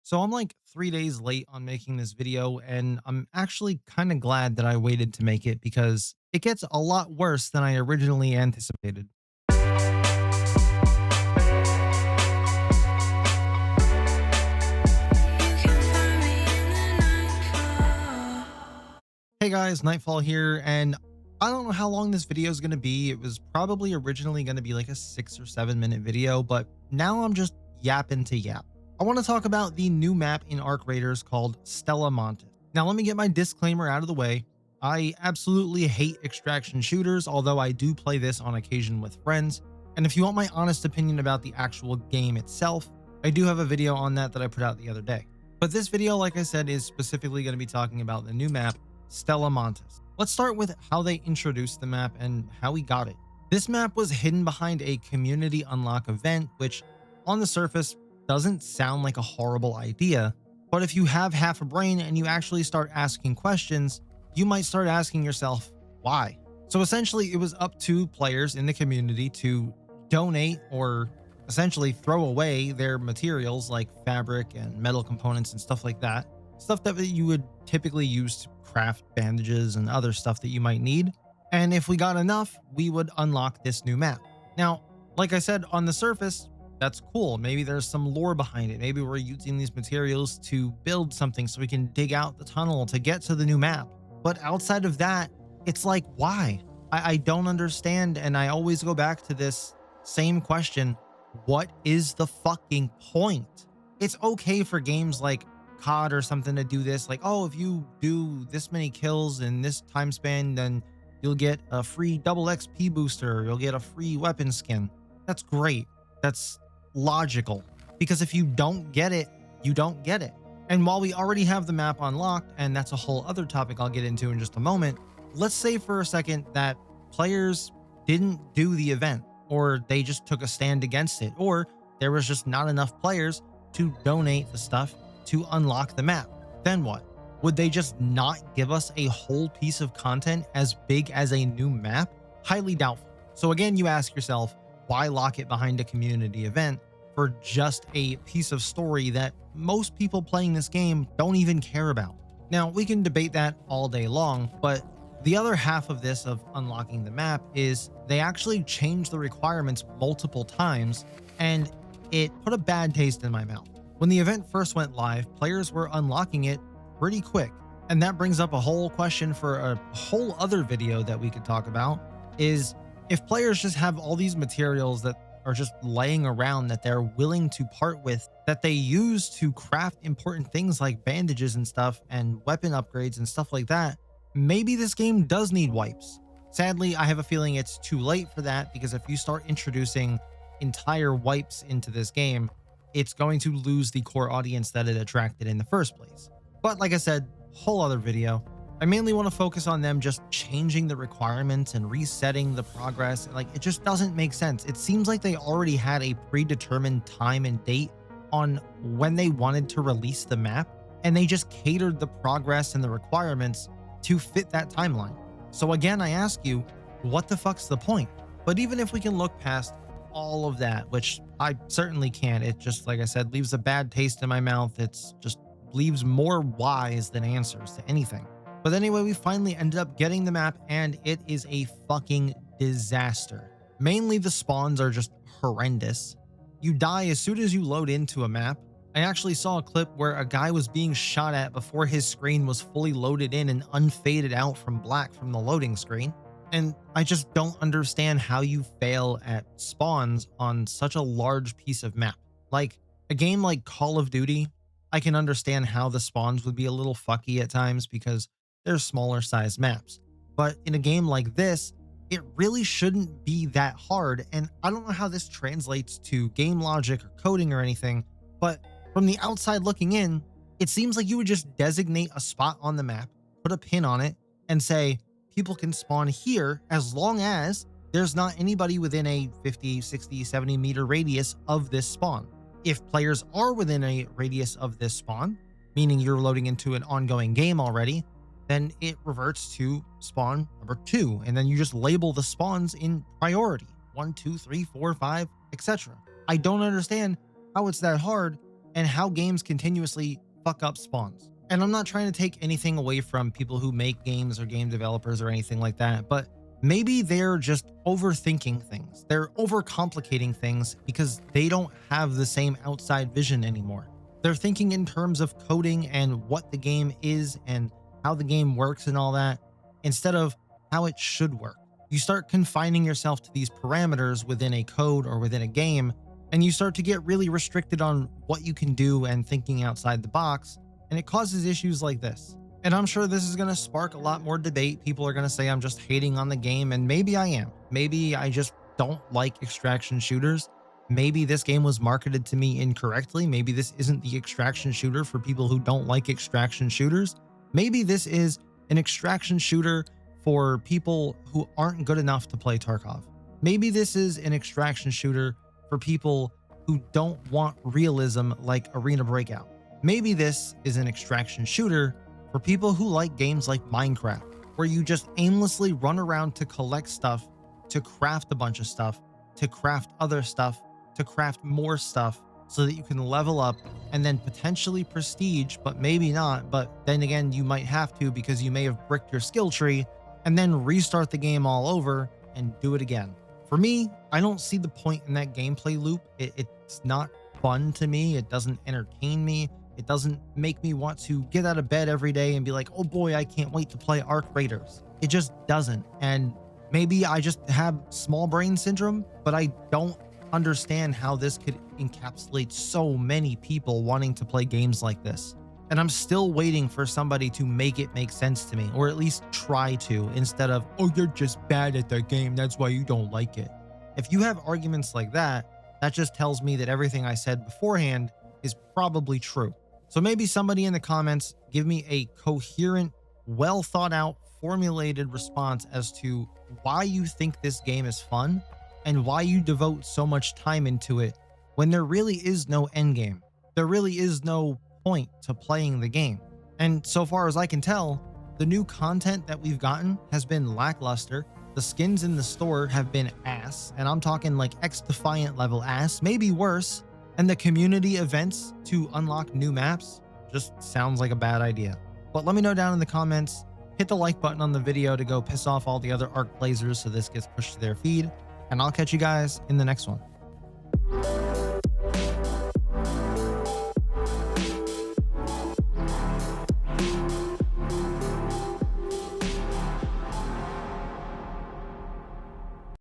So I'm like 3 days late on making this video, and I'm actually kind of glad that I waited to make it because it gets a lot worse than I originally anticipated. Hey guys, Nightfall here, and I don't know how long this video is going to be. It was probably originally going to be like a 6 or 7 minute video, but now I'm just yapping to yap. I want to talk about the new map in Arc Raiders called Stella Montes. Now, let me get my disclaimer out of the way. I absolutely hate extraction shooters, although I do play this on occasion with friends. And if you want my honest opinion about the actual game itself, I do have a video on that I put out the other day. But this video, like I said, is specifically going to be talking about the new map, Stella Montes. Let's start with how they introduced the map and how we got it. This map was hidden behind a community unlock event, which on the surface doesn't sound like a horrible idea, but if you have half a brain and you actually start asking questions, you might start asking yourself, why? So essentially, it was up to players in the community to donate or essentially throw away their materials like fabric and metal components and stuff like that. Stuff that you would typically use to craft bandages and other stuff that you might need. And if we got enough, we would unlock this new map. Now, like I said, on the surface, that's cool. Maybe there's some lore behind it. Maybe we're using these materials to build something so we can dig out the tunnel to get to the new map. But outside of that, it's like, why? I don't understand. And I always go back to this same question. What is the fucking point? It's okay for games like COD or something to do this. Like, oh, if you do this many kills in this time span, then you'll get a free double XP booster. You'll get a free weapon skin. That's great. That's logical, because if you don't get it, you don't get it. And while we already have the map unlocked, and that's a whole other topic I'll get into in just a moment, let's say for a second that players didn't do the event, or they just took a stand against it, or there was just not enough players to donate the stuff to unlock the map. Then what? Would they just not give us a whole piece of content as big as a new map? Highly doubtful. So again, you ask yourself, why lock it behind a community event for just a piece of story that most people playing this game don't even care about? Now, we can debate that all day long, but the other half of this of unlocking the map is they actually changed the requirements multiple times, and it put a bad taste in my mouth. When the event first went live, players were unlocking it pretty quick. And that brings up a whole question for a whole other video that we could talk about, is if players just have all these materials that are just laying around that they're willing to part with, that they use to craft important things like bandages and stuff and weapon upgrades and stuff like that, maybe this game does need wipes. Sadly, I have a feeling it's too late for that, because if you start introducing entire wipes into this game, it's going to lose the core audience that it attracted in the first place. But like I said, whole other video. I mainly want to focus on them just changing the requirements and resetting the progress. Like, it just doesn't make sense. It seems like they already had a predetermined time and date on when they wanted to release the map, and they just catered the progress and the requirements to fit that timeline. So again, I ask you, what the fuck's the point? But even if we can look past all of that, which I certainly can, it just, like I said, leaves a bad taste in my mouth. It's just leaves more whys than answers to anything. But anyway, we finally ended up getting the map, and it is a fucking disaster. Mainly the spawns are just horrendous. You die as soon as you load into a map. I actually saw a clip where a guy was being shot at before his screen was fully loaded in and unfaded out from black from the loading screen. And I just don't understand how you fail at spawns on such a large piece of map. Like a game like Call of Duty, I can understand how the spawns would be a little fucky at times because they're smaller sized maps. But in a game like this, it really shouldn't be that hard. And I don't know how this translates to game logic or coding or anything, but from the outside looking in, it seems like you would just designate a spot on the map, put a pin on it, and say, people can spawn here as long as there's not anybody within a 50, 60, 70 meter radius of this spawn. If players are within a radius of this spawn, meaning you're loading into an ongoing game already, then it reverts to spawn number 2, and then you just label the spawns in priority 1, 2, 3, 4, 5, etc. I don't understand how it's that hard, and how games continuously fuck up spawns. And I'm not trying to take anything away from people who make games or game developers or anything like that, but maybe they're just overthinking things. They're overcomplicating things because they don't have the same outside vision anymore. They're thinking in terms of coding and what the game is and how the game works and all that, instead of how it should work. You start confining yourself to these parameters within a code or within a game, and you start to get really restricted on what you can do and thinking outside the box, and it causes issues like this. And I'm sure this is going to spark a lot more debate. People are going to say I'm just hating on the game, and maybe I am. Maybe I just don't like extraction shooters. Maybe this game was marketed to me incorrectly. Maybe this isn't the extraction shooter for people who don't like extraction shooters. Maybe this is an extraction shooter for people who aren't good enough to play Tarkov. Maybe this is an extraction shooter for people who don't want realism like Arena Breakout. Maybe this is an extraction shooter for people who like games like Minecraft, where you just aimlessly run around to collect stuff, to craft a bunch of stuff, to craft other stuff, to craft more stuff so that you can level up and then potentially prestige, but maybe not. But then again, you might have to because you may have bricked your skill tree and then restart the game all over and do it again. For me, I don't see the point in that gameplay loop. It's not fun to me. It doesn't entertain me. It doesn't make me want to get out of bed every day and be like, oh boy, I can't wait to play Arc Raiders. It just doesn't. And maybe I just have small brain syndrome, but I don't understand how this could encapsulate so many people wanting to play games like this. And I'm still waiting for somebody to make it make sense to me, or at least try to, instead of, oh, you're just bad at that game, that's why you don't like it. If you have arguments like that, that just tells me that everything I said beforehand is probably true. So maybe somebody in the comments give me a coherent, well thought out, formulated response as to why you think this game is fun and why you devote so much time into it when there really is no end game. There really is no point to playing the game. And so far as I can tell, the new content that we've gotten has been lackluster. The skins in the store have been ass, and I'm talking like X-Defiant level ass, maybe worse. And the community events to unlock new maps just sounds like a bad idea. But let me know down in the comments. Hit the like button on the video to go piss off all the other Arc Blazers so this gets pushed to their feed. And I'll catch you guys in the next one.